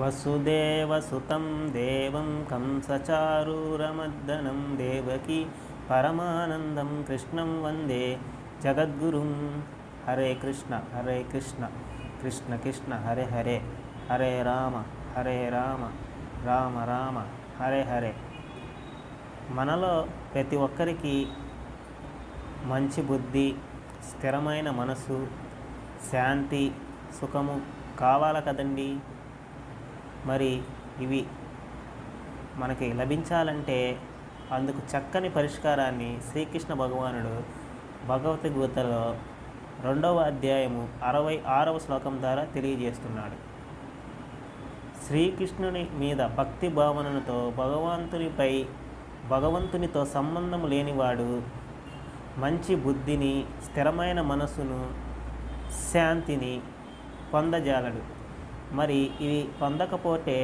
వసుదేవసుతం దేవం కంసచారూరమర్దనం దేవకీ పరమానందం కృష్ణం వందే జగద్గురుం. హరే కృష్ణ కృష్ణ కృష్ణ హరే హరే, హరే రామ రామ రామ హరే హరే. మనలో ప్రతి ఒక్కరికి మంచి బుద్ధి, స్థిరమైన మనసు, శాంతి, సుఖము కావాలి కదండి. మరి ఇవి మనకి లభించాలంటే అందుకు చక్కని పరిష్కారాన్ని శ్రీకృష్ణ భగవానుడు భగవద్గీతలో 2వ అధ్యాయము 66వ శ్లోకం ద్వారా తెలియజేస్తున్నాడు. శ్రీకృష్ణుని మీద భక్తి భావనతో భగవంతునితో సంబంధం లేనివాడు మంచి బుద్ధిని, స్థిరమైన మనసును, శాంతిని పొందజాలడు. మరి ఇవి పొందకపోతే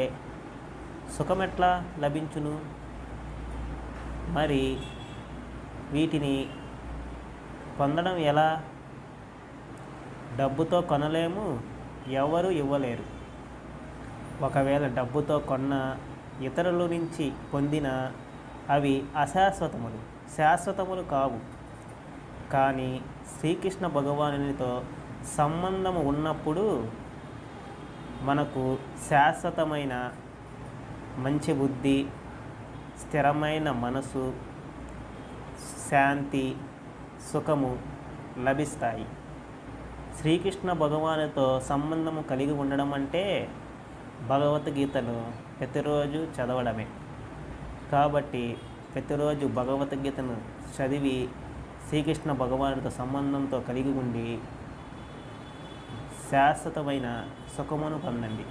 సుఖమెట్లా లభించును? మరి వీటిని పొందడం ఎలా? డబ్బుతో కొనలేము, ఎవరు ఇవ్వలేరు. ఒకవేళ డబ్బుతో కొన్న, ఇతరుల నుంచి పొందిన అవి అశాశ్వతములు, శాశ్వతములు కావు. కానీ శ్రీకృష్ణ భగవానునితో సంబంధము ఉన్నప్పుడు మనకు శాశ్వతమైన మంచి బుద్ధి, స్థిరమైన మనసు, శాంతి, సుఖము లభిస్తాయి. శ్రీకృష్ణ భగవానుతో సంబంధము కలిగి ఉండడం అంటే భగవద్గీతను ప్రతిరోజు చదవడమే. కాబట్టి ప్రతిరోజు భగవద్గీతను చదివి శ్రీకృష్ణ భగవానుడితో సంబంధంతో కలిగి ఉండి శాశ్వతమైన సుఖమును పొందండి.